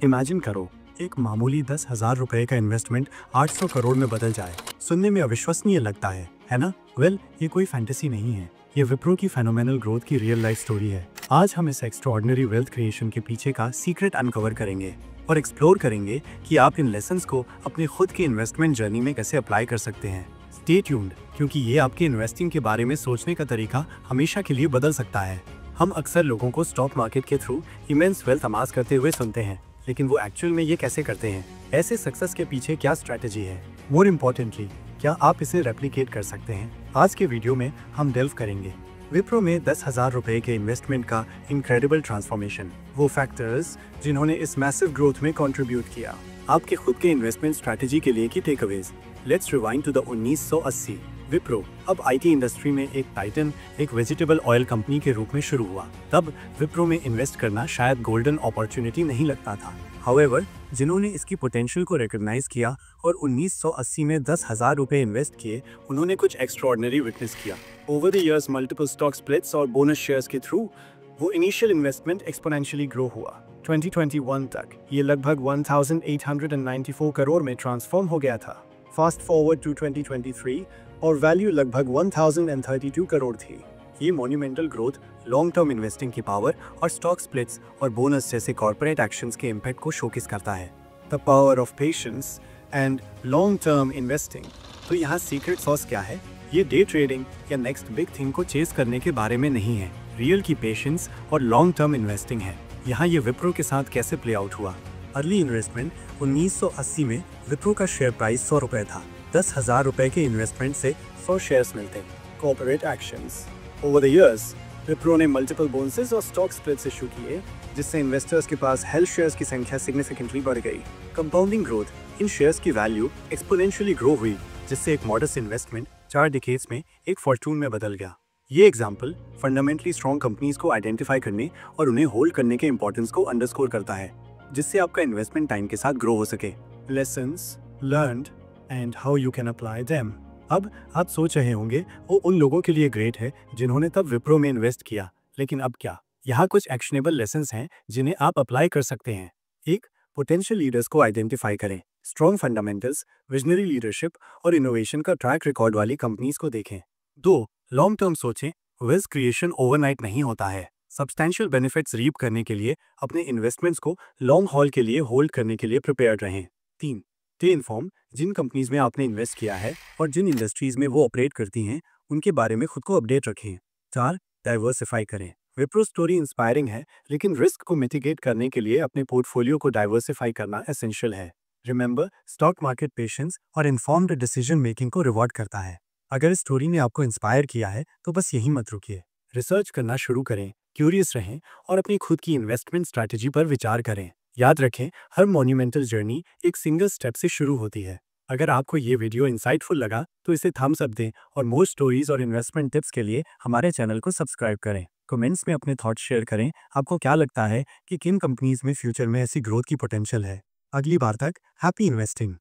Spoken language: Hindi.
इमेजिन करो, एक मामूली 10,000 रुपए का इन्वेस्टमेंट 800 करोड़ में बदल जाए। सुनने में अविश्वसनीय लगता है ना? वेल, ये कोई फैंटेसी नहीं है। ये विप्रो की फेनोमेनल ग्रोथ की रियल लाइफ स्टोरी है। आज हम इस एक्स्ट्राऑर्डिनरी वेल्थ क्रिएशन के पीछे का सीक्रेट अनकवर करेंगे और एक्सप्लोर करेंगे कि आप इन लेसन्स को अपने खुद की इन्वेस्टमेंट जर्नी में कैसे अप्लाई कर सकते हैं। स्टे ट्यून्ड, क्योंकि ये आपके इन्वेस्टिंग के बारे में सोचने का तरीका हमेशा के लिए बदल सकता है। हम अक्सर लोगों को स्टॉक मार्केट के थ्रू इमेंस वेल्थ अमास करते हुए सुनते हैं, लेकिन वो एक्चुअल में ये कैसे करते हैं? ऐसे सक्सेस के पीछे क्या स्ट्रैटेजी है? मोर इम्पोर्टेंटली, क्या आप इसे रेप्लिकेट कर सकते हैं? आज के वीडियो में हम डेल्व करेंगे विप्रो में 10,000 रुपए के इन्वेस्टमेंट का इनक्रेडिबल ट्रांसफॉर्मेशन, वो फैक्टर्स जिन्होंने इस मैसिव ग्रोथ में कंट्रीब्यूट किया, आपके खुद के इन्वेस्टमेंट स्ट्रैटेजी के लिए की takeaways. Let's rewind to the 1980। Wipro अब आईटी इंडस्ट्री में एक टाइटन, एक वेजिटेबल ऑयल कंपनी के रूप में शुरू हुआ। तब विप्रो में इन्वेस्ट करना शायद गोल्डन अपॉर्चुनिटी नहीं लगता था। हाउएवर, जिन्होंने इसकी पोटेंशियल को रिकॉग्नाइज किया और 1980 में 10,000 रुपए इन्वेस्ट किए, उन्होंने कुछ एक्स्ट्राऑर्डिनरी विटनेस किया। Over the years multiple stock splits और बोनस शेयर्स के थ्रू वो इनिशियल इन्वेस्टमेंट एक्सपोनेंशियली ग्रो हुआ। 2021 तक ये लगभग 1,894 करोड़ में ट्रांसफॉर्म हो गया था। फास्ट फॉरवर्ड टू 2023 और वैल्यू लगभग 1,032 करोड़ थी। ये monumental growth long term investing की पावर और स्टॉक स्प्लिट्स और बोनस जैसे कॉर्पोरेट एक्शंस के इम्पैक्ट को शोकेस करता है। The power of patience and long term investing. तो यहाँ सीक्रेट सॉस क्या है? ये डे ट्रेडिंग या नेक्स्ट बिग थिंग को चेस करने के बारे में नहीं है। रियल की पेशेंस और लॉन्ग टर्म इन्वेस्टिंग है। यहाँ ये विप्रो के साथ कैसे प्ले आउट हुआ? अर्ली इन्वेस्टमेंट 1980 में विप्रो का शेयर प्राइस 100 रुपए था। 10,000 रुपए के इन्वेस्टमेंट से 100 शेयर्स मिलते। Corporate actions. Over the years Wipro ने मल्टीपल बोनसेस और स्टॉक स्प्लिट्स इशू किए, जिससे इन्वेस्टर्स के पास हेल्थ शेयर्स की संख्या सिग्निफिकेंटली बढ़ गई। कंपाउंडिंग ग्रोथ, इन शेयर्स की वैल्यू एक्सपोनेंशियली ग्रो हुई, जिससे एक मॉडस्ट इन्वेस्टमेंट 4 डिकेड्स में एक फॉर्चून में बदल गया। ये एग्जाम्पल फंडामेंटली स्ट्रॉन्ग कंपनीज को आइडेंटिफाई करने और उन्हें होल्ड करने के इंपॉर्टेंस को अंडरस्कोर करता है, जिससे आपका इन्वेस्टमेंट टाइम के साथ ग्रो हो सके। Lessons learned and how you can apply them. अब आप सोच रहे होंगे, वो उन लोगों के लिए ग्रेट है जिन्होंने तब विप्रो में इन्वेस्ट किया, लेकिन अब क्या? यहाँ कुछ एक्शनेबल लेसन्स हैं जिन्हें आप अप्लाई कर सकते हैं। एक, पोटेंशियल लीडर्स को आइडेंटिफाई करें। स्ट्रॉन्ग फंडामेंटल्स, विजनरी लीडरशिप और इनोवेशन का ट्रैक रिकॉर्ड वाली कंपनीज को देखें। 2, लॉन्ग टर्म सोचें। वेल्थ क्रिएशन ओवरनाइट नहीं होता है। सब्सटैंशियल बेनिफिट्स रीप करने के लिए अपने इन्वेस्टमेंट्स को लॉन्ग हॉल के लिए होल्ड करने के लिए प्रिपेयर्ड रहें। 3, स्टे इन्फॉर्म। जिन कंपनीज में आपने इन्वेस्ट किया है और जिन इंडस्ट्रीज में वो ऑपरेट करती हैं, उनके बारे में खुद को अपडेट रखें। 4, डाइवर्सिफाई करें। विप्रो स्टोरी इंस्पायरिंग है, लेकिन रिस्क को मिटिगेट करने के लिए अपने पोर्टफोलियो को डाइवर्सिफाई करना एसेंशियल है। रिमेंबर, स्टॉक मार्केट पेशेंस और इन्फॉर्म्ड डिसीजन मेकिंग को रिवॉर्ड करता है। अगर इस स्टोरी ने आपको इंस्पायर किया है, तो बस यही मत रुकिए। रिसर्च करना शुरू करें, क्यूरियस रहें और अपनी खुद की इन्वेस्टमेंट स्ट्रैटेजी पर विचार करें। याद रखें, हर मॉन्यूमेंटल जर्नी एक सिंगल स्टेप से शुरू होती है। अगर आपको ये वीडियो इंसाइटफुल लगा तो इसे थम्स अप दें और मोर स्टोरीज और इन्वेस्टमेंट टिप्स के लिए हमारे चैनल को सब्सक्राइब करें। कमेंट्स में अपने थॉट्स शेयर करें। आपको क्या लगता है कि किन कंपनीज में फ्यूचर में ऐसी ग्रोथ की पोटेंशियल है? अगली बार तक हैप्पी इन्वेस्टिंग।